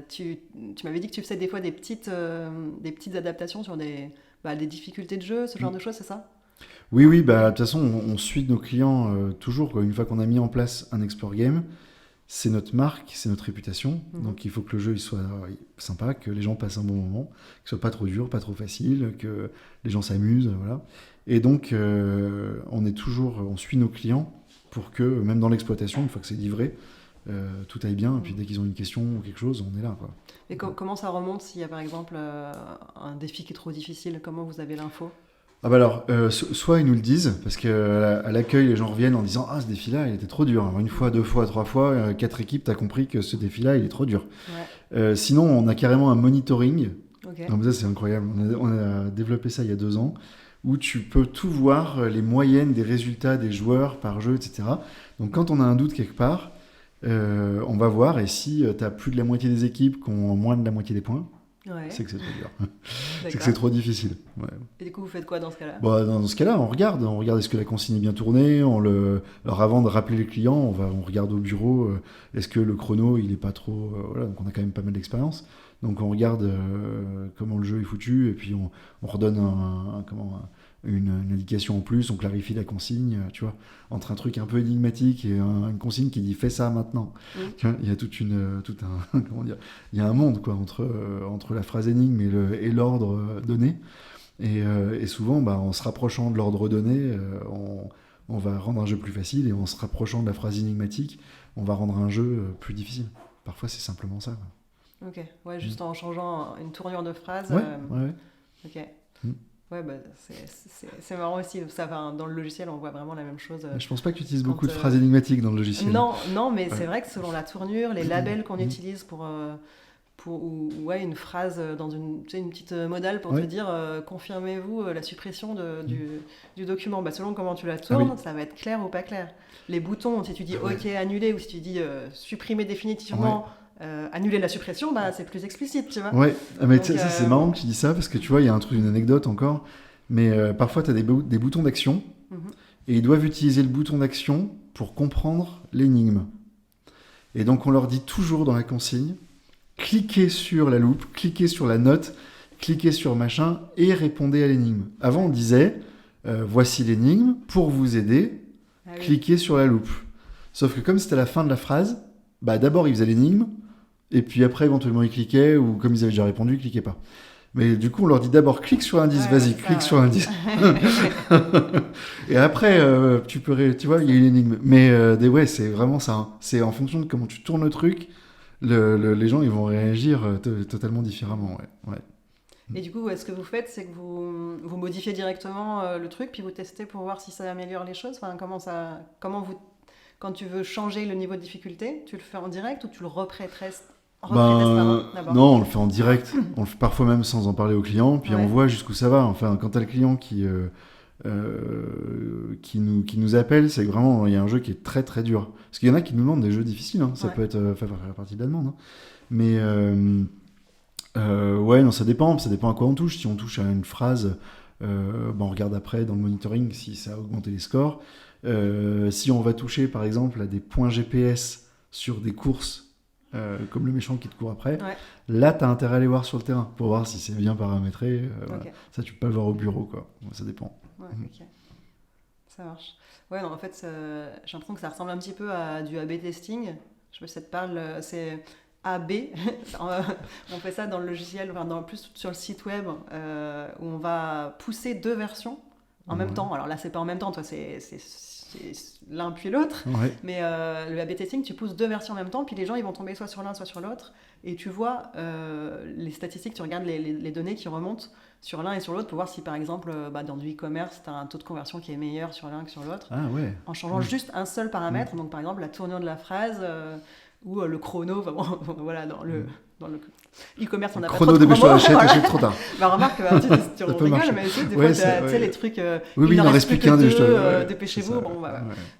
tu m'avais dit que tu faisais des fois des petites adaptations sur des difficultés de jeu, ce genre de choses, c'est ça ? Oui, de toute façon, on suit nos clients toujours. Une fois qu'on a mis en place un Explore Game, c'est notre marque, c'est notre réputation. Donc il faut que le jeu il soit sympa, que les gens passent un bon moment, que ce soit pas trop dur, pas trop facile, que les gens s'amusent, voilà. Et donc on suit nos clients pour que, même dans l'exploitation, une fois que c'est livré, tout aille bien. Et puis dès qu'ils ont une question ou quelque chose, on est là, quoi. Et comment ça remonte s'il y a par exemple un défi qui est trop difficile ? Comment vous avez l'info ? Soit ils nous le disent, parce qu'à l'accueil, les gens reviennent en disant « Ah, ce défi-là, il était trop dur. » Alors, 1 fois, 2 fois, 3 fois, 4 équipes, tu as compris que ce défi-là, il est trop dur. Ouais. Sinon, on a carrément un monitoring. Okay. Donc ça, c'est incroyable. On a développé ça il y a 2 ans, où tu peux tout voir, les moyennes des résultats des joueurs par jeu, etc. Donc, quand on a un doute quelque part, on va voir, et si tu as plus de la moitié des équipes qui ont moins de la moitié des points, Ouais. C'est que c'est trop dur. C'est que D'accord. c'est trop difficile. Ouais. Et du coup, vous faites quoi dans ce cas-là? Bon, dans ce cas-là, on regarde est-ce que la consigne est bien tournée. Alors avant de rappeler les clients, on regarde au bureau, est-ce que le chrono il est pas trop, voilà, donc on a quand même pas mal d'expérience. Donc on regarde comment le jeu est foutu et puis on redonne une indication en plus, on clarifie la consigne, tu vois, entre un truc un peu énigmatique et une consigne qui dit fais ça maintenant. Tu vois, il y a tout un comment dire, il y a un monde quoi entre la phrase énigme et l'ordre donné. Et souvent, en se rapprochant de l'ordre donné, on va rendre un jeu plus facile, et en se rapprochant de la phrase énigmatique, on va rendre un jeu plus difficile. Parfois, c'est simplement ça. Ok, ouais, juste en changeant une tournure de phrase. Ouais. Ok. Mm. Ouais, c'est marrant aussi. Ça, dans le logiciel, on voit vraiment la même chose. Je pense pas que tu utilises quand, beaucoup de phrases énigmatiques dans le logiciel. Non, mais Ouais. c'est vrai que selon la tournure, les labels qu'on utilise ou une phrase dans une petite modale pour te dire confirmez-vous la suppression du document. Selon comment tu la tournes, ça va être clair ou pas clair. Les boutons, si tu dis OK, annuler, ou si tu dis supprimer définitivement, annuler la suppression, c'est plus explicite, tu vois. Ouais, mais ça, c'est marrant que tu dis ça, parce que tu vois, il y a une anecdote encore, mais parfois tu as des boutons d'action, et ils doivent utiliser le bouton d'action pour comprendre l'énigme. Et donc on leur dit toujours dans la consigne, cliquez sur la loupe, cliquez sur la note, cliquez sur machin et répondez à l'énigme. Avant, on disait voici l'énigme, pour vous aider, cliquez sur la loupe. Sauf que comme c'était la fin de la phrase, d'abord ils faisaient l'énigme, et puis après éventuellement ils cliquaient, ou comme ils avaient déjà répondu, ils cliquaient pas. Mais du coup, on leur dit d'abord clique sur l'indice, vas-y, clique sur l'indice. Et après, tu vois, il y a une énigme. Mais c'est vraiment ça. Hein. C'est en fonction de comment tu tournes le truc. Les gens ils vont réagir totalement différemment. Ouais. Et du coup, ce que vous faites, c'est que vous modifiez directement le truc, puis vous testez pour voir si ça améliore les choses. Enfin, quand tu veux changer le niveau de difficulté, tu le fais en direct ou tu le repré-testes d'abord? Non, on le fait en direct. On le fait parfois même sans en parler au client, puis on voit jusqu'où ça va. Enfin, quand t'as le client qui nous appelle, c'est que vraiment il y a un jeu qui est très très dur. Parce qu'il y en a qui nous demandent des jeux difficiles, hein. Ça peut être faire partie de la demande. Hein. Mais non, ça dépend à quoi on touche. Si on touche à une phrase, on regarde après dans le monitoring si ça a augmenté les scores. Si on va toucher par exemple à des points GPS sur des courses, comme le méchant qui te court après, là t'as intérêt à aller voir sur le terrain pour voir si c'est bien paramétré. Voilà. Ça tu peux pas le voir au bureau, quoi. Ça dépend. Ok. Ça marche. Ouais, non, en fait, j'ai l'impression que ça ressemble un petit peu à du A/B testing. Je sais pas si ça te parle, c'est A/B. On fait ça dans le logiciel, plus sur le site web, où on va pousser deux versions en même temps. Alors là, c'est pas en même temps, toi, c'est l'un puis l'autre. Mais le A/B testing, tu pousses deux versions en même temps, puis les gens, ils vont tomber soit sur l'un, soit sur l'autre. Et tu vois les statistiques, tu regardes les données qui remontent sur l'un et sur l'autre pour voir si, par exemple, dans du e-commerce, tu as un taux de conversion qui est meilleur sur l'un que sur l'autre. En changeant juste un seul paramètre, donc par exemple la tournure de la phrase ou le chrono. Voilà, dans le e-commerce, on n'a pas trop de chrono. Achète trop tard. Remarque, tu rigoles, mais des fois, tu sais, les trucs, il n'en reste plus que deux, dépêchez-vous.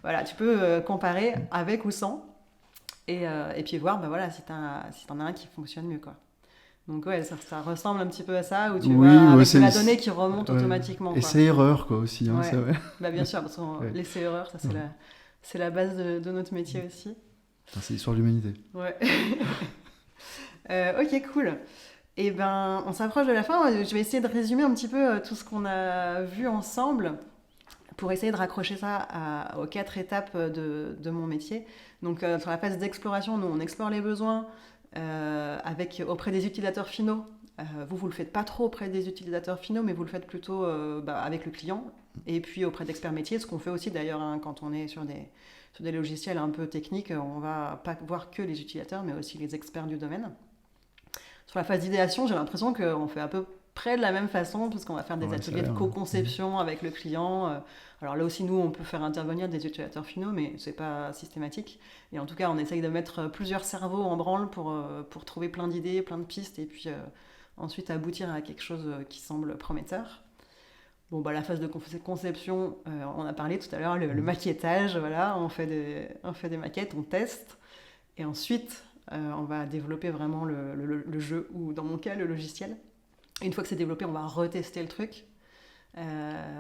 Voilà, tu peux comparer avec ou sans. Et puis voir si t'en as un qui fonctionne mieux, quoi. Donc ça ressemble un petit peu à ça, où tu vas avec la donnée qui remonte automatiquement. Essai-erreur, quoi, aussi. Hein, ça, bien sûr, parce que l'essai-erreur, ça c'est la base de notre métier aussi. C'est l'histoire de l'humanité. Ouais. Ok, cool. Et on s'approche de la fin. Je vais essayer de résumer un petit peu tout ce qu'on a vu ensemble pour essayer de raccrocher ça aux 4 étapes de mon métier. Donc, sur la phase d'exploration, nous, on explore les besoins auprès des utilisateurs finaux. Vous le faites pas trop auprès des utilisateurs finaux, mais vous le faites plutôt avec le client. Et puis, auprès d'experts métiers, ce qu'on fait aussi d'ailleurs quand on est sur des logiciels un peu techniques, on va pas voir que les utilisateurs, mais aussi les experts du domaine. Sur la phase d'idéation, j'ai l'impression qu'on fait à peu près de la même façon, parce qu'on va faire des ateliers de co-conception avec le client. Alors là aussi, nous, on peut faire intervenir des utilisateurs finaux, mais c'est pas systématique. Et en tout cas, on essaye de mettre plusieurs cerveaux en branle pour trouver plein d'idées, plein de pistes, et puis ensuite aboutir à quelque chose qui semble prometteur. La phase de conception, on a parlé tout à l'heure, le maquettage, voilà, on fait des maquettes, on teste. Et ensuite, on va développer vraiment le jeu, ou dans mon cas, le logiciel. Et une fois que c'est développé, on va retester le truc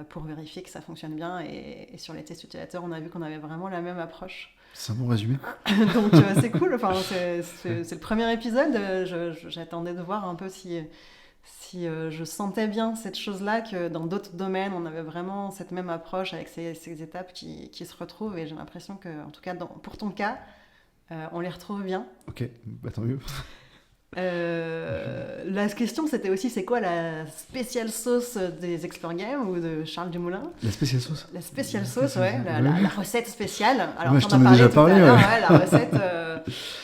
pour vérifier que ça fonctionne bien. Et sur les tests utilisateurs, on a vu qu'on avait vraiment la même approche. C'est un bon résumé. Donc c'est cool, enfin, c'est le premier épisode. J'attendais de voir un peu si je sentais bien cette chose-là, que dans d'autres domaines, on avait vraiment cette même approche avec ces étapes qui se retrouvent. Et j'ai l'impression que, en tout cas, pour ton cas, on les retrouve bien. Ok, bah tant mieux. La question, c'était aussi, c'est quoi la spéciale sauce des Explore Games ou de Charles Dumoulin? La spéciale sauce. La spéciale sauce, ouais, la recette spéciale. Alors, ouais, je t'en ai déjà parlé. Ouais. La recette.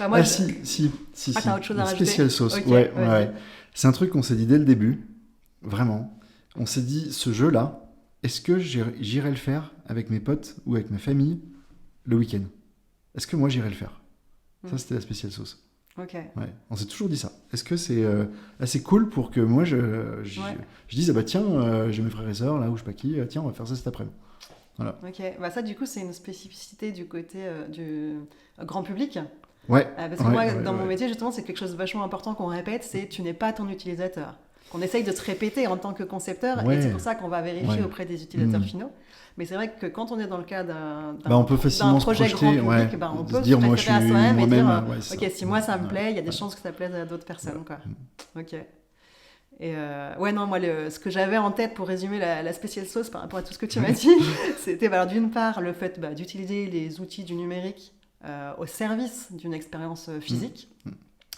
Moi, si. T'as autre chose à rajouter? Spéciale sauce, okay, ouais. C'est un truc qu'on s'est dit dès le début, vraiment. On s'est dit, ce jeu-là, est-ce que j'irai le faire avec mes potes ou avec ma famille le week-end? Est-ce que moi, j'irai le faire? Ça, c'était la spéciale sauce. Ok. Ouais, on s'est toujours dit ça. Est-ce que c'est assez cool pour que moi je dise, ah bah tiens, j'ai mes frères et sœurs là, ou je sais pas qui, tiens, on va faire ça cet après-midi. Voilà. Ok, bah ça du coup c'est une spécificité du côté du grand public. Ouais. Parce que moi, dans mon métier, justement, c'est quelque chose de vachement important qu'on répète, c'est tu n'es pas ton utilisateur. Qu'on essaye de se répéter en tant que concepteur, et c'est pour ça qu'on va vérifier auprès des utilisateurs finaux. Mais c'est vrai que quand on est dans le cas d'un projet grand public, on peut se dire, moi, à soi-même et dire, ok, si moi ça me plaît, il y a des chances que ça plaise à d'autres personnes. Quoi. Ok. Et moi, ce que j'avais en tête pour résumer la spéciale sauce par rapport à tout ce que tu m'as dit, c'était d'une part le fait d'utiliser les outils du numérique au service d'une expérience physique.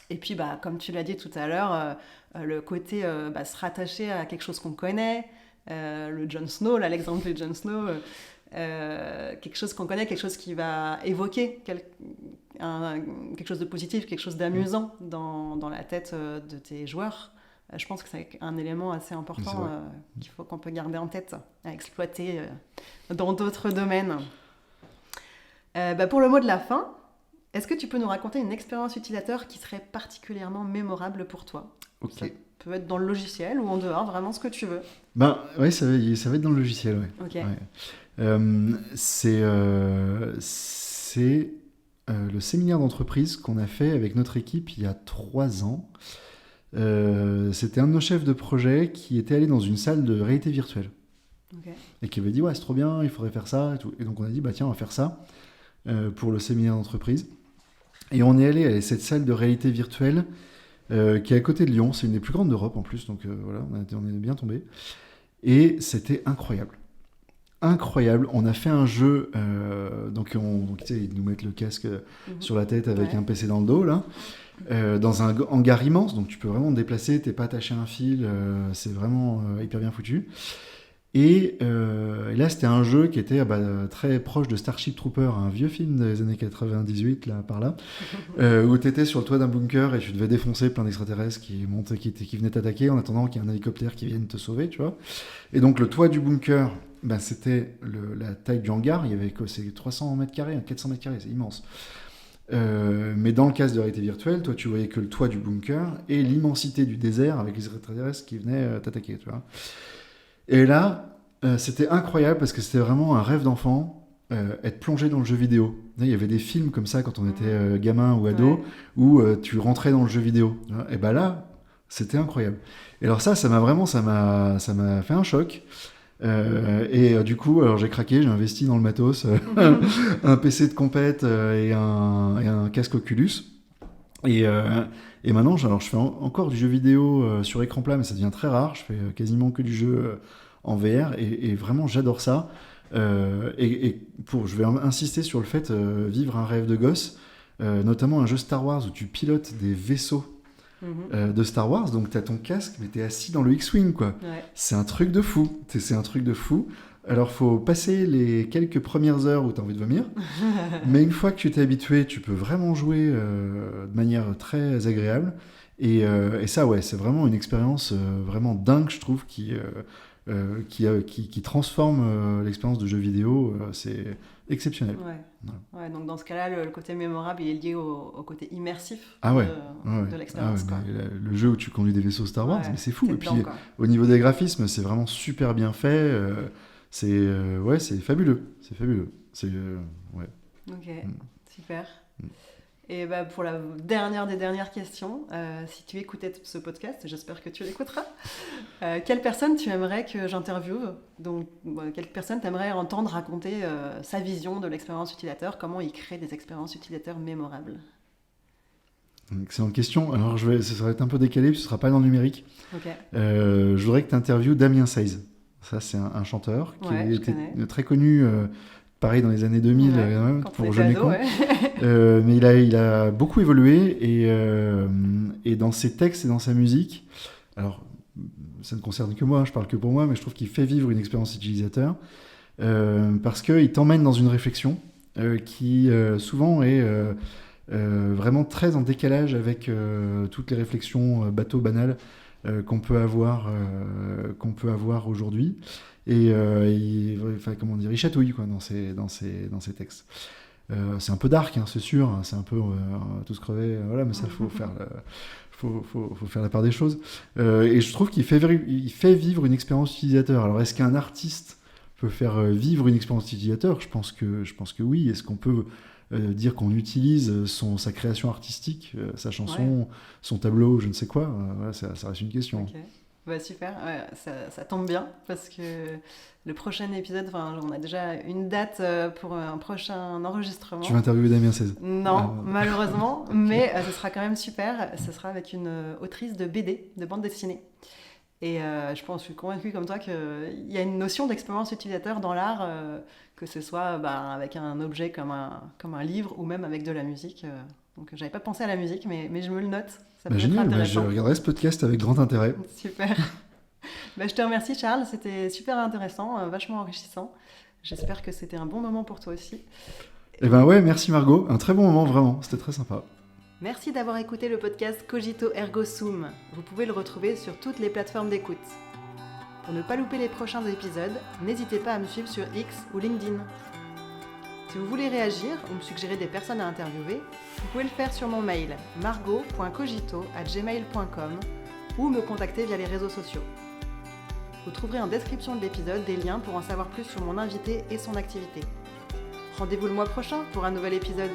Et puis, comme tu l'as dit tout à l'heure, le côté se rattacher à quelque chose qu'on connaît, le Jon Snow, là, l'exemple de Jon Snow, quelque chose qu'on connaît, quelque chose qui va évoquer quelque chose de positif, quelque chose d'amusant dans la tête de tes joueurs. Je pense que c'est un élément assez important qu'on peut garder en tête, à exploiter dans d'autres domaines. Pour le mot de la fin, est-ce que tu peux nous raconter une expérience utilisateur qui serait particulièrement mémorable pour toi? Ok. Ça peut être dans le logiciel ou en dehors, vraiment ce que tu veux. Oui, ça va être dans le logiciel, ouais. Ok. Ouais. C'est le séminaire d'entreprise qu'on a fait avec notre équipe il y a 3 ans. C'était un de nos chefs de projet qui était allé dans une salle de réalité virtuelle. Okay. Et qui avait dit, ouais, c'est trop bien, il faudrait faire ça. Et tout. Et donc on a dit, tiens, on va faire ça pour le séminaire d'entreprise. Et on est allé à cette salle de réalité virtuelle qui est à côté de Lyon. C'est une des plus grandes d'Europe en plus, donc voilà, on est bien tombé. Et c'était incroyable. Incroyable. On a fait un jeu, donc ils nous mettent le casque sur la tête avec un PC dans le dos, là, dans un hangar immense, donc tu peux vraiment te déplacer, t'es pas attaché à un fil, c'est vraiment hyper bien foutu. Et là, c'était un jeu qui était très proche de Starship Trooper, un vieux film des années 98, là, par là, où tu étais sur le toit d'un bunker et tu devais défoncer plein d'extraterrestres qui venaient t'attaquer en attendant qu'il y ait un hélicoptère qui vienne te sauver, tu vois. Et donc, le toit du bunker, c'était la taille du hangar. Il y avait c'est 300 mètres carrés, 400 mètres carrés, c'est immense. Mais dans le casque de réalité virtuelle, toi, tu voyais que le toit du bunker et l'immensité du désert avec les extraterrestres qui venaient t'attaquer, tu vois. Et là, c'était incroyable parce que c'était vraiment un rêve d'enfant, être plongé dans le jeu vidéo. Il y avait des films comme ça quand on était gamin ou ado, où tu rentrais dans le jeu vidéo. Et là, c'était incroyable. Et alors ça m'a fait un choc. Du coup, alors j'ai craqué, j'ai investi dans le matos, un PC de compète et un casque Oculus. Et maintenant, je fais encore du jeu vidéo sur écran plat, mais ça devient très rare. Je fais quasiment que du jeu en VR et vraiment, j'adore ça. Je vais insister sur le fait vivre un rêve de gosse, notamment un jeu Star Wars où tu pilotes des vaisseaux de Star Wars, donc tu as ton casque, mais tu es assis dans le X-Wing, quoi. Ouais. C'est un truc de fou. Alors, faut passer les quelques premières heures où tu as envie de vomir, mais une fois que tu t'es habitué, tu peux vraiment jouer de manière très agréable. Et ça, ouais, c'est vraiment une expérience vraiment dingue, je trouve, qui transforme l'expérience de jeu vidéo. C'est exceptionnel. Ouais, donc dans ce cas-là, le côté mémorable, il est lié au côté immersif de l'expérience. Le jeu où tu conduis des vaisseaux Star Wars, mais c'est fou. Et puis, au niveau des graphismes, c'est vraiment super bien fait. C'est fabuleux. C'est fabuleux. Ok, super. Et pour la dernière des dernières questions, si tu écoutais ce podcast, j'espère que tu l'écouteras, quelle personne tu aimerais que j'interviewe? Donc, quelle personne t'aimerais entendre raconter sa vision de l'expérience utilisateur, comment il crée des expériences utilisateurs mémorables? Excellente question. Alors, ça va être un peu décalé, puis ce ne sera pas dans le numérique. Ok. Je voudrais que tu interviewes Damien Saiz. Ça, c'est un chanteur qui était très connu, pareil, dans les années 2000, pour Jeune et Con. Mais il a beaucoup évolué et dans ses textes et dans sa musique, alors, ça ne concerne que moi, je parle que pour moi, mais je trouve qu'il fait vivre une expérience utilisateur parce qu'il t'emmène dans une réflexion qui souvent est vraiment très en décalage avec toutes les réflexions bateau banales qu'on peut avoir aujourd'hui. Et il chatouille quoi, dans ses textes. C'est un peu dark, hein, c'est sûr, hein, c'est un peu tous crevés, voilà, mais ça, faut faire la part des choses. Et je trouve qu'il fait vivre une expérience utilisateur. Alors, est-ce qu'un artiste peut faire vivre une expérience utilisateur ? Je pense que oui. Est-ce qu'on peut dire qu'on utilise sa création artistique, sa chanson, son tableau, je ne sais quoi, ça reste une question. Okay. Super, ça tombe bien parce que le prochain épisode, on a déjà une date pour un prochain enregistrement. Tu vas interviewer Damien Saiz? Non, malheureusement, okay. Mais ce sera quand même super. Ce sera avec une autrice de BD, de bande dessinée. Et je suis convaincue comme toi qu'il y a une notion d'expérience utilisateur dans l'art, que ce soit avec un objet comme un livre ou même avec de la musique. Donc j'avais pas pensé à la musique, mais je me le note. Ça peut génial, être intéressant. Je regarderai ce podcast avec grand intérêt. Super. Je te remercie Charles, c'était super intéressant, vachement enrichissant. J'espère que c'était un bon moment pour toi aussi. Merci Margot, un très bon moment vraiment, c'était très sympa. Merci d'avoir écouté le podcast Cogito Ergo Sum. Vous pouvez le retrouver sur toutes les plateformes d'écoute. Pour ne pas louper les prochains épisodes, n'hésitez pas à me suivre sur X ou LinkedIn. Si vous voulez réagir ou me suggérer des personnes à interviewer, vous pouvez le faire sur mon mail margot.cogito@gmail.com ou me contacter via les réseaux sociaux. Vous trouverez en description de l'épisode des liens pour en savoir plus sur mon invité et son activité. Rendez-vous le mois prochain pour un nouvel épisode.